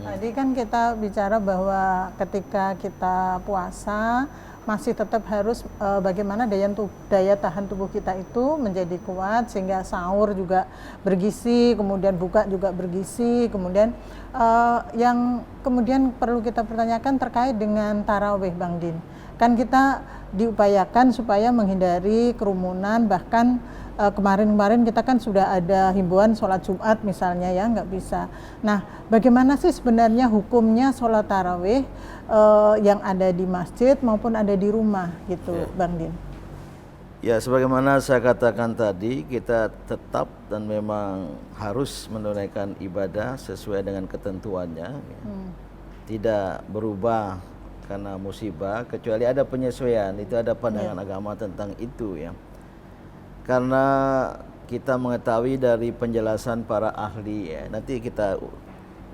Tadi kan kita bicara bahwa ketika kita puasa masih tetap harus bagaimana daya tahan tubuh kita itu menjadi kuat sehingga sahur juga bergizi, kemudian buka juga bergizi, kemudian yang kemudian perlu kita pertanyakan terkait dengan tarawih, Bang Din. Kan kita diupayakan supaya menghindari kerumunan, bahkan kemarin-kemarin kita kan sudah ada himbauan sholat Jumat misalnya ya, nggak bisa. Nah, bagaimana sih sebenarnya hukumnya sholat tarawih yang ada di masjid maupun ada di rumah gitu, Bang Din? Ya, sebagaimana saya katakan tadi, kita tetap dan memang harus menunaikan ibadah sesuai dengan ketentuannya. Tidak berubah karena musibah, kecuali ada penyesuaian. Itu ada pandangan agama tentang itu ya. Karena kita mengetahui dari penjelasan para ahli ya, nanti kita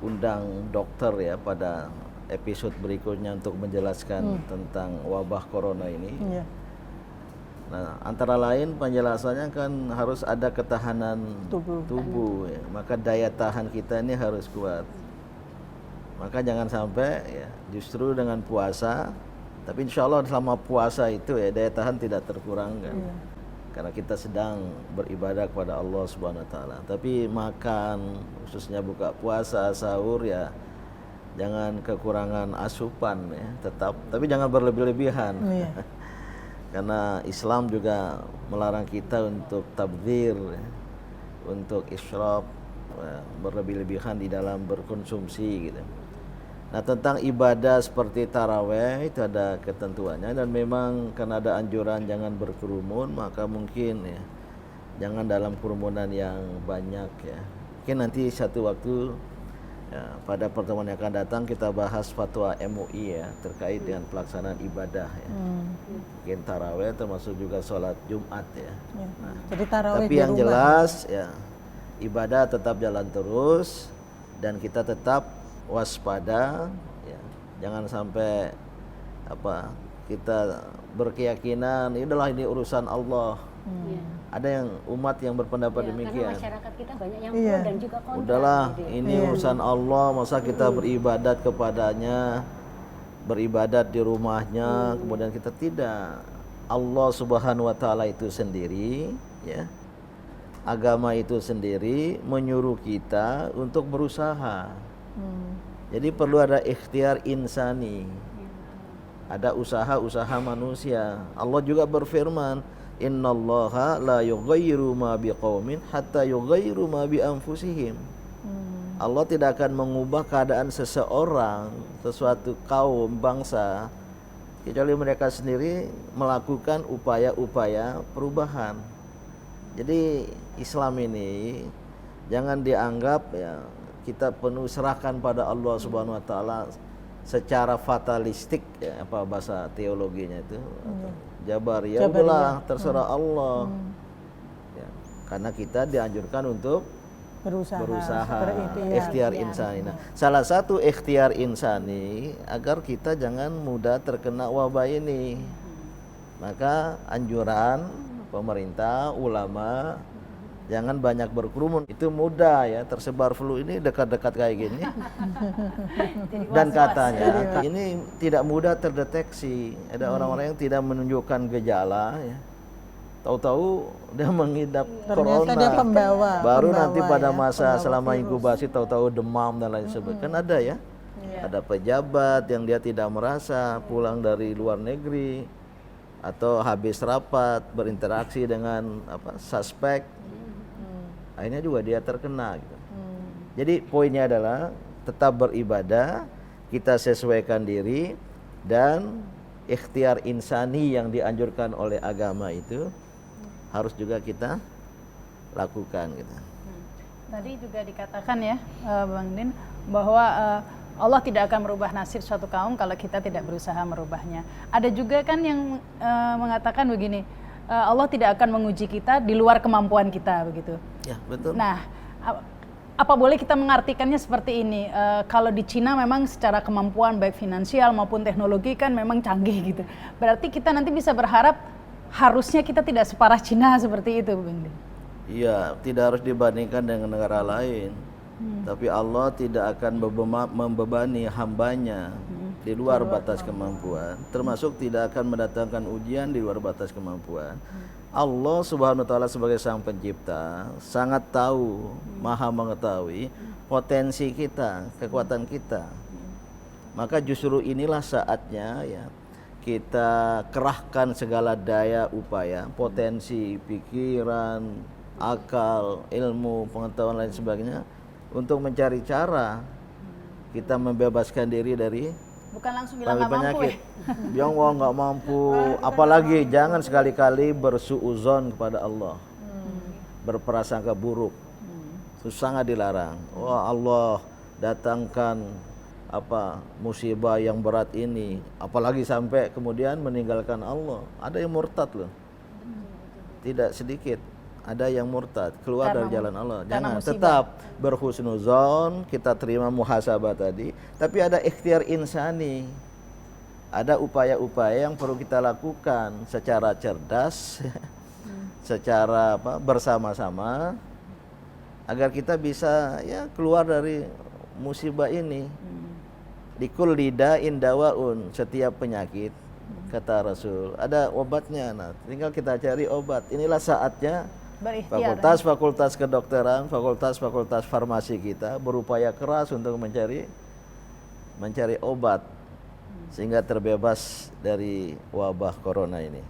undang dokter ya pada episode berikutnya untuk menjelaskan tentang wabah corona ini. Nah, antara lain penjelasannya kan harus ada ketahanan tubuh ya. Maka daya tahan kita ini harus kuat. Maka jangan sampai ya justru dengan puasa, tapi insya Allah selama puasa itu ya daya tahan tidak terkurangkan. Karena kita sedang beribadah kepada Allah Subhanahu wa taala. Tapi makan, khususnya buka puasa, sahur ya jangan kekurangan asupan ya, tetap, tapi jangan berlebih-lebihan. Karena Islam juga melarang kita untuk tabdzir ya, untuk israf ya, berlebih-lebihan di dalam berkonsumsi gitu. Nah, tentang ibadah seperti taraweh itu ada ketentuannya, dan memang karena ada anjuran jangan berkerumun, maka mungkin ya jangan dalam kerumunan yang banyak ya. Mungkin nanti satu waktu ya, pada pertemuan yang akan datang kita bahas fatwa MUI ya terkait dengan pelaksanaan ibadah ya. Mungkin taraweh termasuk juga sholat Jumat ya. Nah, jadi tarawih tapi yang jelas ya ibadah tetap jalan terus dan kita tetap waspada ya. Jangan sampai kita berkeyakinan ini urusan Allah. Ada yang umat yang berpendapat demikian. Karena masyarakat kita banyak yang pro dan juga kontra. Udahlah, ini urusan Allah, masa kita beribadat kepadanya, beribadat di rumahnya, kemudian kita tidak. Allah Subhanahu wa taala itu sendiri ya. Agama itu sendiri menyuruh kita untuk berusaha. Jadi perlu ada ikhtiar insani. Ada usaha-usaha manusia. Allah juga berfirman, innallaha la yughayyiru ma biqaumin hatta yughayyiru ma bi anfusihim. Allah tidak akan mengubah keadaan seseorang, sesuatu kaum, bangsa, kecuali mereka sendiri melakukan upaya-upaya perubahan. Jadi Islam ini jangan dianggap ya kita penuh serahkan pada Allah Subhanahu wa taala secara fatalistik ya, apa bahasa teologinya itu Jabar ya udahlah terserah Allah ya, karena kita dianjurkan untuk berusaha ikhtiar insani. Nah, salah satu ikhtiar insani agar kita jangan mudah terkena wabah ini, maka anjuran pemerintah, ulama, jangan banyak berkerumun. Itu mudah ya tersebar flu ini dekat-dekat kayak gini. Dan katanya ini tidak mudah terdeteksi. Ada orang-orang yang tidak menunjukkan gejala ya. Tahu-tahu dia mengidap corona. Dia pembawa. Baru nanti pada masa selama inkubasi tahu-tahu demam dan lain sebagainya. Kan ada ya. Ada pejabat yang dia tidak merasa pulang dari luar negeri atau habis rapat berinteraksi dengan suspek. Akhirnya juga dia terkena gitu. Jadi poinnya adalah tetap beribadah, kita sesuaikan diri, dan ikhtiar insani yang dianjurkan oleh agama itu harus juga kita lakukan gitu. Tadi juga dikatakan ya Bang Din bahwa Allah tidak akan merubah nasib suatu kaum kalau kita tidak berusaha merubahnya. Ada juga kan yang mengatakan begini, Allah tidak akan menguji kita di luar kemampuan kita begitu. Ya, betul. Nah, apa boleh kita mengartikannya seperti ini? Kalau di Cina memang secara kemampuan baik finansial maupun teknologi kan memang canggih gitu. Berarti kita nanti bisa berharap harusnya kita tidak separah Cina seperti itu, Bang Din. Iya, tidak harus dibandingkan dengan negara lain. Tapi Allah tidak akan membebani hambanya di luar batas kemampuan, termasuk tidak akan mendatangkan ujian di luar batas kemampuan. Allah Subhanahu wa taala sebagai Sang Pencipta sangat tahu, Maha mengetahui potensi kita, kekuatan kita. Maka justru inilah saatnya ya kita kerahkan segala daya upaya, potensi, pikiran, akal, ilmu, pengetahuan lain sebagainya untuk mencari cara kita membebaskan diri dari Bukan langsung bilang nggak mampu penyakit. ya. Yang nggak mampu, apalagi jangan sekali-kali bersuuzon kepada Allah, berprasangka buruk, itu sangat dilarang. Wah, Allah datangkan musibah yang berat ini, apalagi sampai kemudian meninggalkan Allah. Ada yang murtad loh, tidak sedikit. Ada yang murtad, keluar dari jalan Allah. Jangan, tetap berhusnuzon, kita terima muhasabah tadi, tapi ada ikhtiar insani. Ada upaya-upaya yang perlu kita lakukan secara cerdas, secara bersama-sama, agar kita bisa ya keluar dari musibah ini. Likul lidain dawaun, setiap penyakit kata Rasul ada obatnya. Nah, tinggal kita cari obat. Inilah saatnya fakultas-fakultas kedokteran, fakultas-fakultas farmasi kita berupaya keras untuk mencari obat sehingga terbebas dari wabah corona ini.